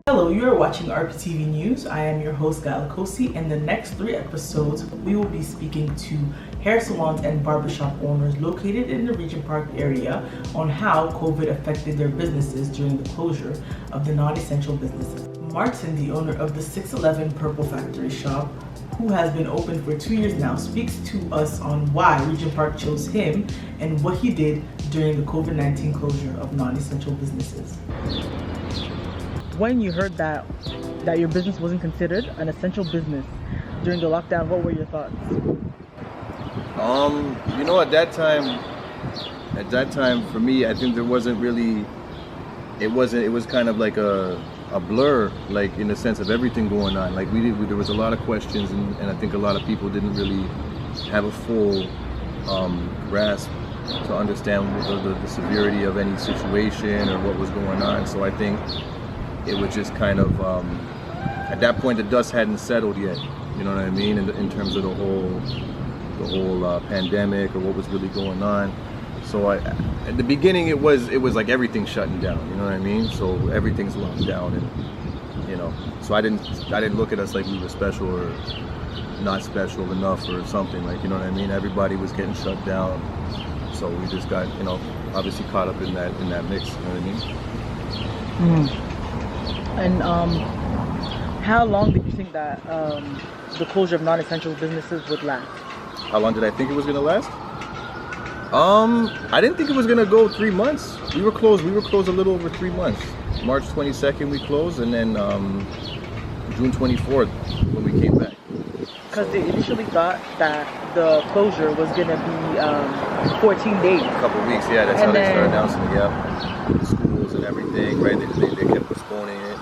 Hello, you are watching RPTV News. I am your host, Galakosi. In the next 3 episodes, we will be speaking to hair salons and barbershop owners located in the Regent Park area on how COVID affected their businesses during the closure of the non-essential businesses. Martin, the owner of the 611 Purple Factory shop, who has been open for 2 years now, speaks to us on why Regent Park chose him and what he did during the COVID-19 closure of non-essential businesses. When you heard that your business wasn't considered an essential business during the lockdown, what were your thoughts? You know, at that time for me, I think there wasn't really, it was kind of like a blur, like in the sense of everything going on. Like there was a lot of questions, and I think a lot of people didn't really have a full grasp to understand the severity of any situation or what was going on. So I think it was just kind of, at that point the dust hadn't settled yet, you know what I mean, in terms of the whole pandemic or what was really going on. So at the beginning it was like everything shutting down, you know what I mean? So everything's locked down, and you know, so I didn't look at us like we were special or not special enough or something, like, you know what I mean? Everybody was getting shut down, so we just got, you know, obviously caught up in that mix, you know what I mean? Mm-hmm. And how long did you think that the closure of non-essential businesses would last? How long did I think it was gonna last? I didn't think it was gonna go 3 months. We were closed a little over 3 months. March 22nd we closed, and then June 24th when we came back. Because they initially thought that the closure was gonna be 14 days. A couple of weeks, yeah. That's how they started announcing it. Yeah, the schools and everything, right? They kept postponing it.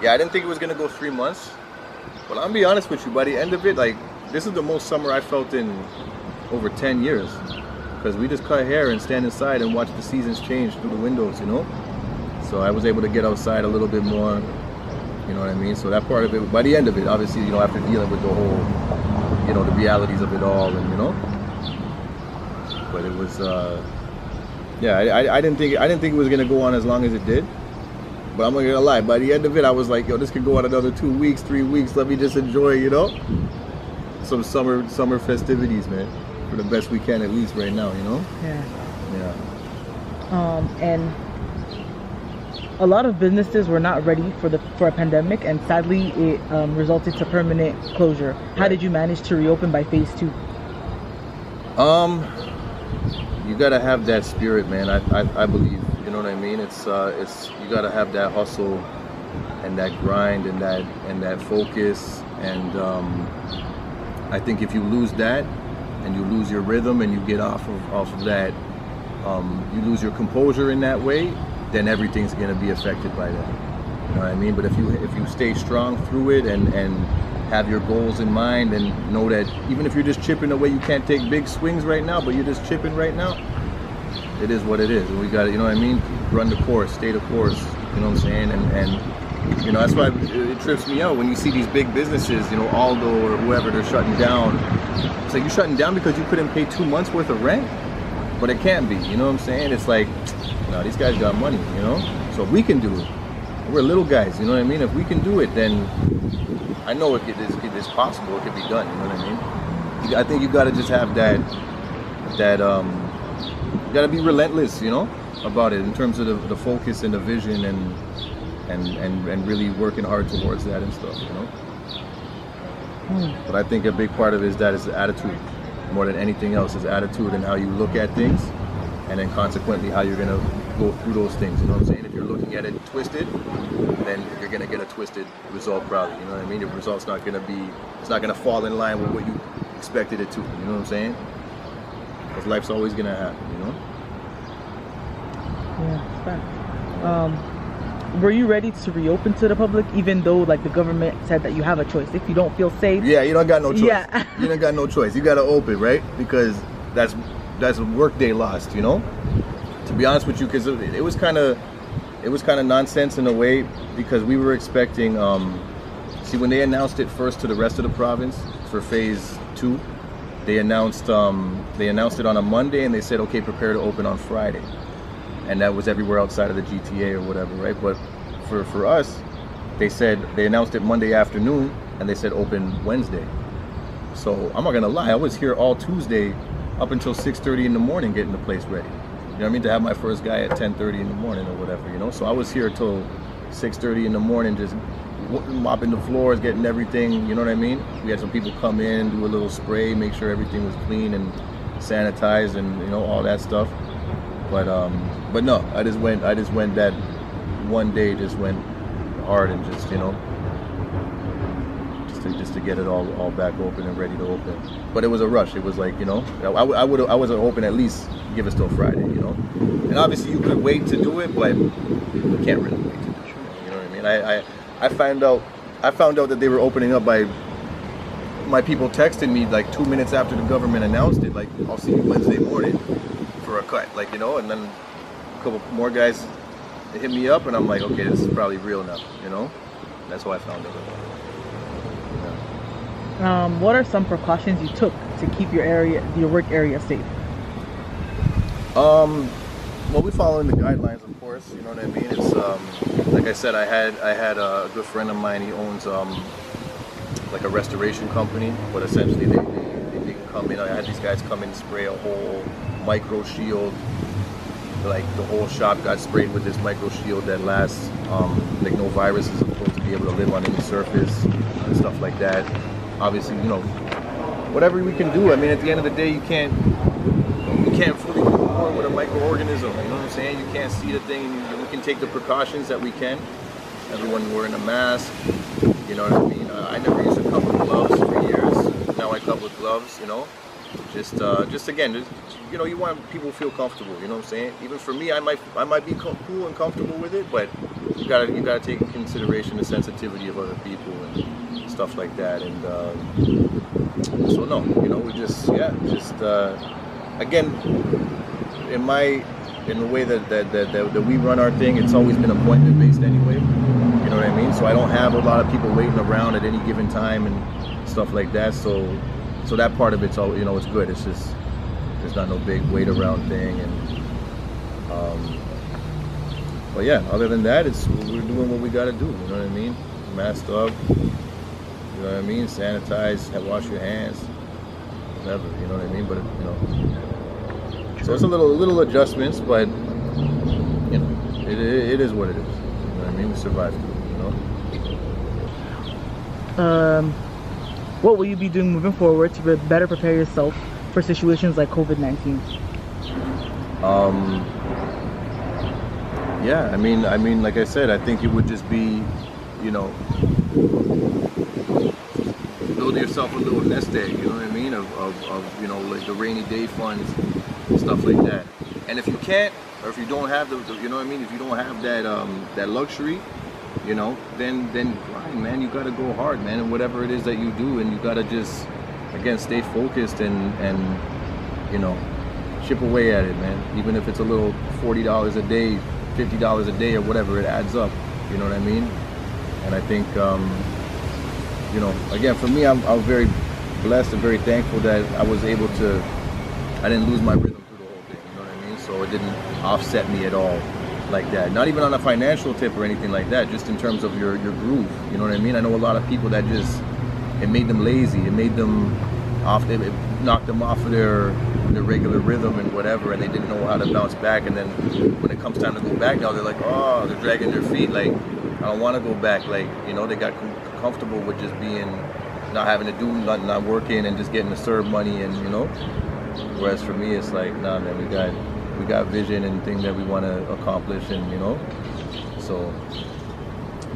Yeah, I didn't think it was gonna go 3 months. But I'm gonna be honest with you, by the end of it, like, this is the most summer I felt in over 10 years. Because we just cut hair and stand inside and watch the seasons change through the windows, you know? So I was able to get outside a little bit more, you know what I mean? So that part of it, by the end of it, obviously, you know, after dealing with the whole, you know, the realities of it all, and, you know? But it was, yeah, I didn't think it was gonna go on as long as it did. But I'm not gonna lie, by the end of it, I was like, yo, this could go on another 2 weeks, 3 weeks. Let me just enjoy, you know, some summer festivities, man, for the best we can, at least right now, you know. Yeah. Yeah. And a lot of businesses were not ready for a pandemic, and sadly, it resulted to permanent closure. How did you manage to reopen by phase 2? You gotta have that spirit, man. I believe. You know what I mean? It's you gotta have that hustle and that grind and that focus, and I think if you lose that and you lose your rhythm and you get off of that, you lose your composure in that way, then everything's gonna be affected by that. You know what I mean? But if you stay strong through it and have your goals in mind and know that even if you're just chipping away, you can't take big swings right now, but you're just chipping right now, it is what it is. And we got to, you know what I mean, run the course, stay the course, you know what I'm saying? And you know, that's why it trips me out when you see these big businesses, you know, Aldo or whoever, they're shutting down. It's like, you're shutting down because you couldn't pay 2 months worth of rent? But it can't be, you know what I'm saying? It's like, no, these guys got money, you know? So if we can do it, we're little guys, you know what I mean? If we can do it, then I know it is possible, it can be done, you know what I mean? I think you got to just have that you got to be relentless, you know, about it in terms of the focus and the vision and really working hard towards that and stuff, you know. But I think a big part of it is that is the attitude, more than anything else, is attitude and how you look at things, and then consequently how you're gonna go through those things, you know what I'm saying? If you're looking at it twisted, then you're gonna get a twisted result probably, you know what I mean? The result's not gonna be, it's not gonna fall in line with what you expected it to, you know what I'm saying? Because life's always gonna happen, you know? Yeah, fact. Were you ready to reopen to the public, even though like the government said that you have a choice? If you don't feel safe, yeah, you don't got no choice. Yeah. You don't got no choice. You got to open, right? Because that's a work day lost, you know. To be honest with you, because it was kind of nonsense in a way, because we were expecting. See, when they announced it first to the rest of the province for phase 2, they announced it on a Monday, and they said, okay, prepare to open on Friday, and that was everywhere outside of the GTA or whatever, right? But for us, they announced it Monday afternoon, and they said open Wednesday. So I'm not gonna lie, I was here all Tuesday up until 6:30 in the morning getting the place ready. You know what I mean? To have my first guy at 10:30 in the morning or whatever, you know? So I was here till 6:30 in the morning, just mopping the floors, getting everything, you know what I mean? We had some people come in, do a little spray, make sure everything was clean and sanitized and, you know, all that stuff. But no, I just went that one day, just went hard and just, you know, just to get it all back open and ready to open. But it was a rush. It was like, you know, I wasn't open, at least give us till Friday, you know. And obviously you could wait to do it, but you can't really wait to do it. You know what I mean? I found out that they were opening up by my people texting me like 2 minutes after the government announced it, like, I'll see you Wednesday morning for a cut, like, you know. And then a couple more guys hit me up, and I'm like, okay, this is probably real now, you know. That's how I found out. What are some precautions you took to keep your work area safe? Well, we're following the guidelines, of course. You know what I mean? It's like I said, I had a good friend of mine. He owns like a restoration company, but essentially they can come in. I had these guys come in and spray a whole micro shield. Like the whole shop got sprayed with this micro shield that lasts, like no virus is supposed to be able to live on any surface and stuff like that. Obviously, you know, whatever we can do. I mean, at the end of the day, you can't fully war with a microorganism. You know what I'm saying? You can't see the thing. We can take the precautions that we can. Everyone wearing a mask. You know what I mean? I never used to come with gloves for years. Now I come with gloves. You know, just again, you know, you want people to feel comfortable. You know what I'm saying? Even for me, I might be cool and comfortable with it, but you gotta take into consideration the sensitivity of other people and stuff like that. And so no, you know, we just again, in the way that we run our thing, it's always been appointment based anyway. You know what I mean? So I don't have a lot of people waiting around at any given time and stuff like that. So that part of it's all, you know, it's good. It's just there's not no big wait around thing. And but yeah, other than that, we're doing what we got to do. You know what I mean? Masked up. You know what I mean? Sanitize, wash your hands, whatever. You know what I mean? But you know, so it's a little adjustments, but you know, it is what it is. You know what I mean? We survived through it. You know. What will you be doing moving forward to better prepare yourself for situations like COVID-19? Yeah, I mean, like I said, I think it would just be, you know, build yourself a little nest egg, you know what I mean, of you know, like the rainy day funds, stuff like that. And if you can't, or if you don't have the you know what I mean, if you don't have that luxury, you know, then grind, man. You gotta go hard, man, and whatever it is that you do, and you gotta just, again, stay focused and you know, chip away at it, man. Even if it's a little $40 a day, $50 a day, or whatever, it adds up. You know what I mean? And I think, you know, again, for me, I'm very blessed and very thankful that I was able to. I didn't lose my rhythm through the whole thing. You know what I mean? So it didn't offset me at all like that. Not even on a financial tip or anything like that. Just in terms of your groove. You know what I mean? I know a lot of people that just, it made them lazy. It made them off. It knocked them off of their regular rhythm and whatever, and they didn't know how to bounce back. And then when it comes time to go back now, they're like, oh, they're dragging their feet. Like, I don't want to go back. Like, you know, they got comfortable with just being, not having to do nothing, not working, and just getting to serve money, and you know. Whereas for me, it's like, nah, man, we got vision and things that we want to accomplish, and you know. So,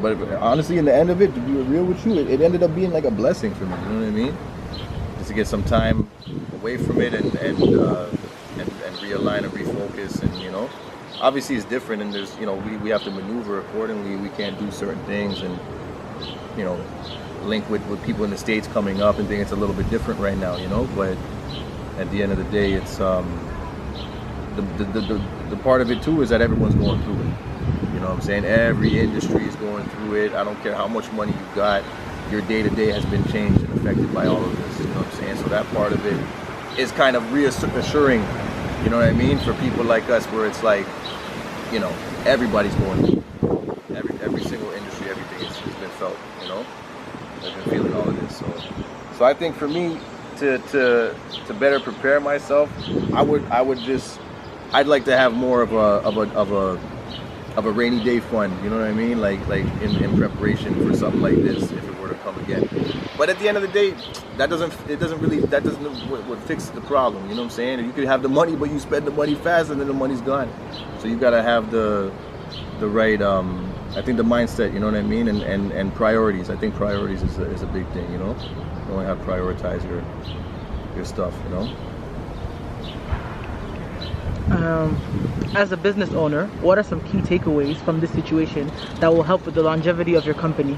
but honestly, in the end of it, to be real with you, it ended up being like a blessing for me. You know what I mean? Just to get some time away from it and realign and refocus, and you know, obviously it's different, and there's, you know, we have to maneuver accordingly. We can't do certain things, and you know, link with people in the States coming up and think it's a little bit different right now, you know. But at the end of the day, it's the part of it too is that everyone's going through it. You know what I'm saying? Every industry is going through it. I don't care how much money you got, your day-to-day has been changed and affected by all of this. you know what I'm saying? So that part of it is kind of reassuring, you know what I mean, for people like us, where it's like, you know, everybody's going through. Every single industry, everything has been felt, you know. I've been feeling all of this. So I think for me to better prepare myself, I'd like to have more of a rainy day fund, you know what I mean? Like in preparation for something like this, if it were to come again. But at the end of the day, that doesn't what fixes the problem, you know what I'm saying? You could have the money, but you spend the money fast and then the money's gone. So you gotta have the right I think the mindset, you know what I mean, and priorities. I think priorities is a big thing, you know. You only have to prioritize your stuff, you know. As a business owner, what are some key takeaways from this situation that will help with the longevity of your company?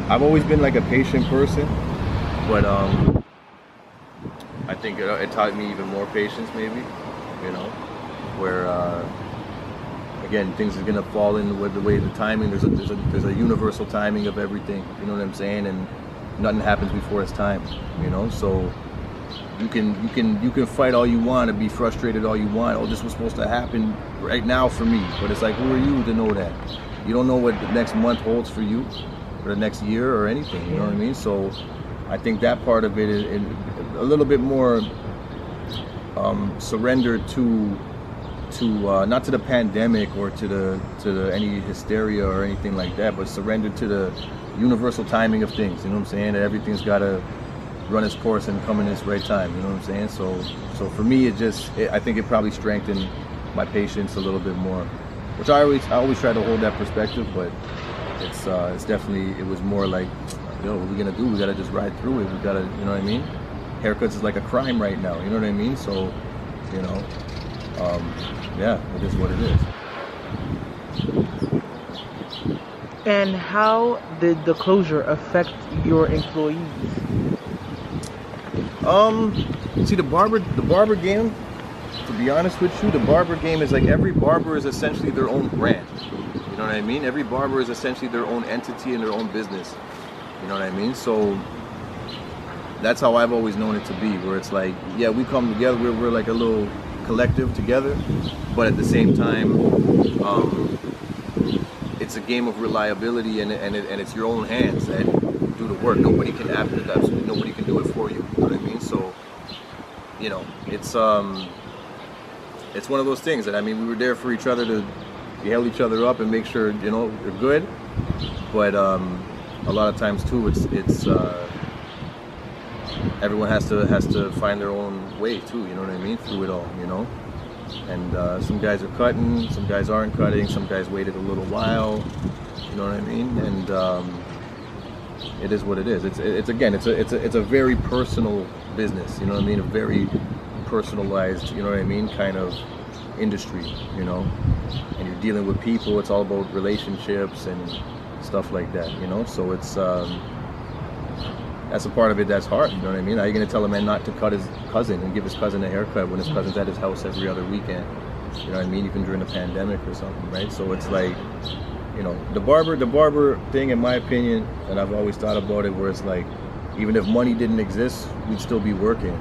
I've always been like a patient person, but I think it taught me even more patience, maybe, you know, where again, things are gonna fall in with the way the timing. There's a universal timing of everything, you know what I'm saying, and nothing happens before its time, you know. So you can fight all you want and be frustrated all you want. Oh, this was supposed to happen right now for me, but it's like, who are you to know that? You don't know what the next month holds for you, or the next year, or anything. You know what I mean? So I think that part of it is a little bit more surrendered to not to the pandemic or to the any hysteria or anything like that, but surrendered to the universal timing of things. You know what I'm saying? That everything's got to run its course and come in its right time. You know what I'm saying? So for me, I think it probably strengthened my patience a little bit more, which I always try to hold that perspective, but it's definitely, it was more like, yo, what are we gonna do? We gotta just ride through it. We gotta, you know what I mean? Haircuts is like a crime right now. You know what I mean? So, you know, yeah, it is what it is. And how did the closure affect your employees? See, the barber game, to be honest with you, the barber game is like every barber is essentially their own brand. You know what I mean? Every barber is essentially their own entity and their own business. You know what I mean? So that's how I've always known it to be, where it's like, yeah, we come together, we're like a little collective together, but at the same time, it's a game of reliability, and it's your own hands that do the work. Nobody can absolutely nobody can do it for you. You know what I mean? So, you know, it's one of those things that, I mean, we were there for each other to held each other up and make sure, you know, we're good. But a lot of times too, it's everyone has to find their own way too. You know what I mean? Through it all, you know. And some guys are cutting, some guys aren't cutting, some guys waited a little while. You know what I mean? And it is what it is. It's a very personal business. You know what I mean? A very personalized, you know what I mean, kind of industry. You know, and you're dealing with people. It's all about relationships and stuff like that. You know, so it's that's a part of it that's hard. You know what I mean? How are you going to tell a man not to cut his cousin and give his cousin a haircut when his cousin's at his house every other weekend? You know what I mean? Even during the pandemic or something, right? So it's like, you know, the barber thing, in my opinion, and I've always thought about it, where it's like, even if money didn't exist, we'd still be working.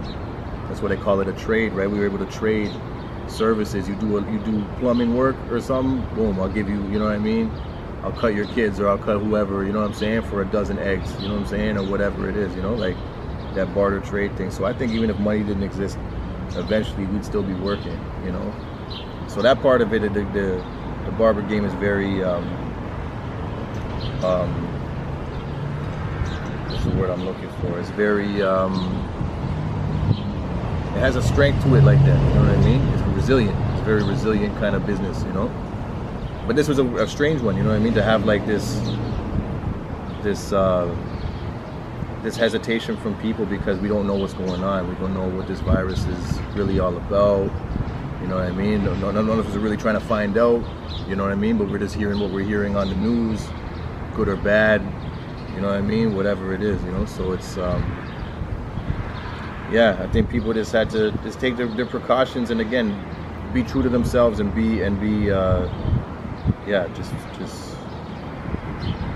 That's what they call it, a trade, right? We were able to trade services. You do plumbing work or something, boom, I'll give you, you know what I mean? I'll cut your kids, or I'll cut whoever, you know what I'm saying, for a dozen eggs, you know what I'm saying, or whatever it is, you know, like that barter trade thing. So I think even if money didn't exist, eventually we'd still be working, you know. So that part of it, the barber game is very, what's the word I'm looking for? It's very, it has a strength to it like that, you know what I mean? It's resilient. It's a very resilient kind of business, you know. But this was a strange one, you know what I mean? To have like this hesitation from people because we don't know what's going on. We don't know what this virus is really all about. You know what I mean? None of us are really trying to find out. You know what I mean? But we're just hearing what we're hearing on the news, good or bad. You know what I mean? Whatever it is, you know. So it's yeah. I think people just had to just take their precautions, and again, be true to themselves and be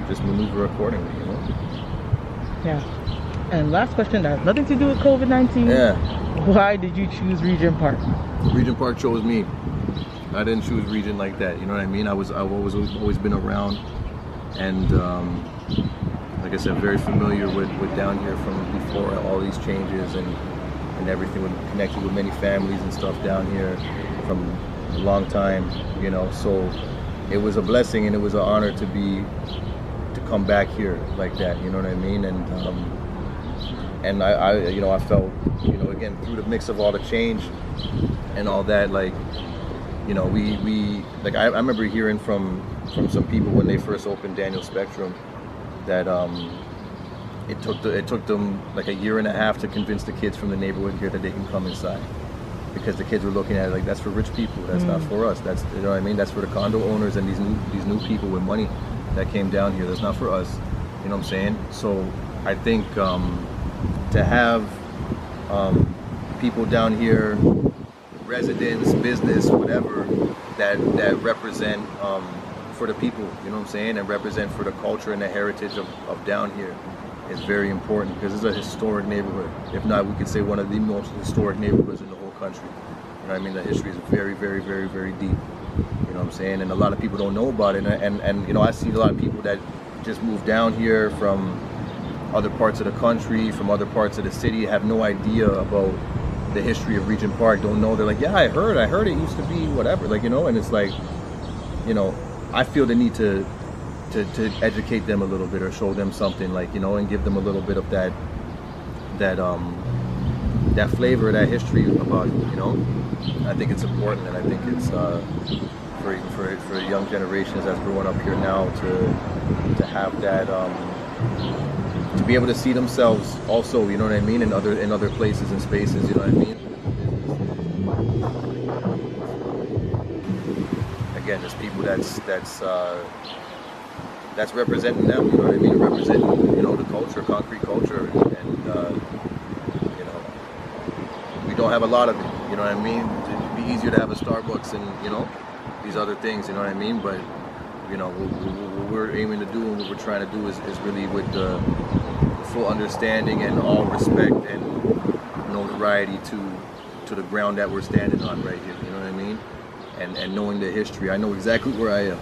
just maneuver accordingly, you know. Yeah. And last question that has nothing to do with COVID-19. Yeah. Why did you choose Regent Park? Regent Park chose me. I didn't choose Regent like that. You know what I mean? I've always been around, and like I said, very familiar with down here from before all these changes and everything. Connected with many families and stuff down here from a long time. You know, so it was a blessing and it was an honor to come back here like that. You know what I mean? And I you know, I felt, you know, again, through the mix of all the change and all that, like, you know, we like I remember hearing from some people when they first opened Daniel Spectrum that it took them like a year and a half to convince the kids from the neighborhood here that they can come inside, because the kids were looking at it like, that's for rich people, that's not for us, that's, you know what I mean, that's for the condo owners and these new people with money that came down here, that's not for us, you know what I'm saying? So I think to have people down here, residents, business, whatever, that represent for the people, you know what I'm saying, and represent for the culture and the heritage of down here is very important, because it's a historic neighborhood. If not, we could say one of the most historic neighborhoods in the whole country. You know what I mean? The history is very, very, very, very deep. You know what I'm saying? And a lot of people don't know about it. And you know, I see a lot of people that just moved down here from other parts of the country, from other parts of the city, have no idea about the history of Regent Park. Don't know. They're like, yeah, I heard it used to be whatever. Like, you know, and it's like, you know, I feel the need to educate them a little bit, or show them something, like, you know, and give them a little bit of that flavor, that history about it, you know. I think it's important, and I think it's for young generations that's growing up here now to have that to be able to see themselves also, you know what I mean, in other places and spaces, you know what I mean. Again, there's people that's representing them, you know what I mean, representing, you know, the culture, concrete culture, and you know, we don't have a lot of it, you know what I mean. It'd be easier to have a Starbucks and, you know, these other things, you know what I mean, but, you know, what we're aiming to do and what we're trying to do is really with the full understanding and all respect and notoriety to the ground that we're standing on right here, you know what I mean, and knowing the history. I know exactly where I am.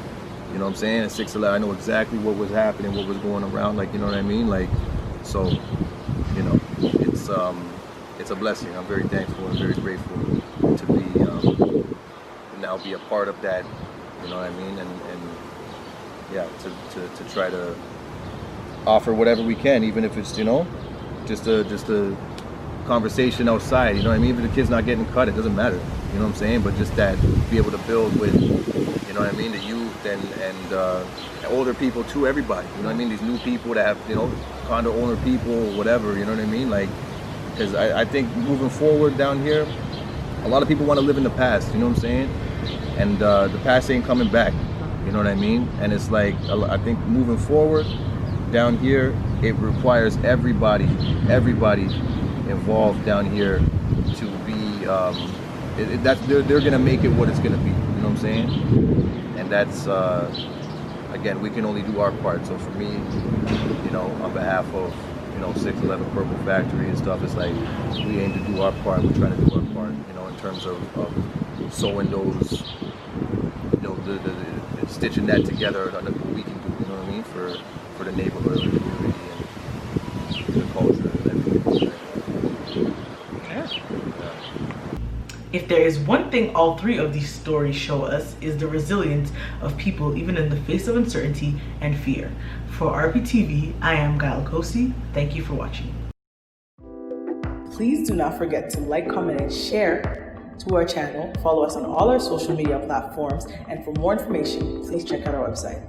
You know what I'm saying? At 6'11", I know exactly what was happening, what was going around, like, you know what I mean? Like, so, you know, it's a blessing. I'm very thankful and very grateful to be, to now be a part of that, you know what I mean? And yeah, to try to offer whatever we can, even if it's, you know, just a conversation outside, you know what I mean? Even the kid's not getting cut, it doesn't matter, you know what I'm saying? But just that, be able to build with, you know what I mean, the youth and older people too, everybody, you know what I mean, these new people that have, you know, condo owner people, whatever, you know what I mean, like, because I think moving forward down here, a lot of people want to live in the past, you know what I'm saying, and the past ain't coming back, you know what I mean, and it's like, I think moving forward down here, it requires everybody involved down here to be, they're gonna make it what it's gonna be, you know what I'm saying? And that's, again, we can only do our part. So for me, you know, on behalf of, you know, 611 Purple Factory and stuff, it's like, we aim to do our part, we're trying to do our part, you know, in terms of sewing those, you know, the stitching that together, what we can do, you know what I mean, for the neighborhood, the community, and the culture and everything. Yeah. If there is one thing all three of these stories show us, is the resilience of people even in the face of uncertainty and fear. For RPTV, I am Gail Kosi. Thank you for watching. Please do not forget to like, comment, and share to our channel. Follow us on all our social media platforms. And for more information, please check out our website.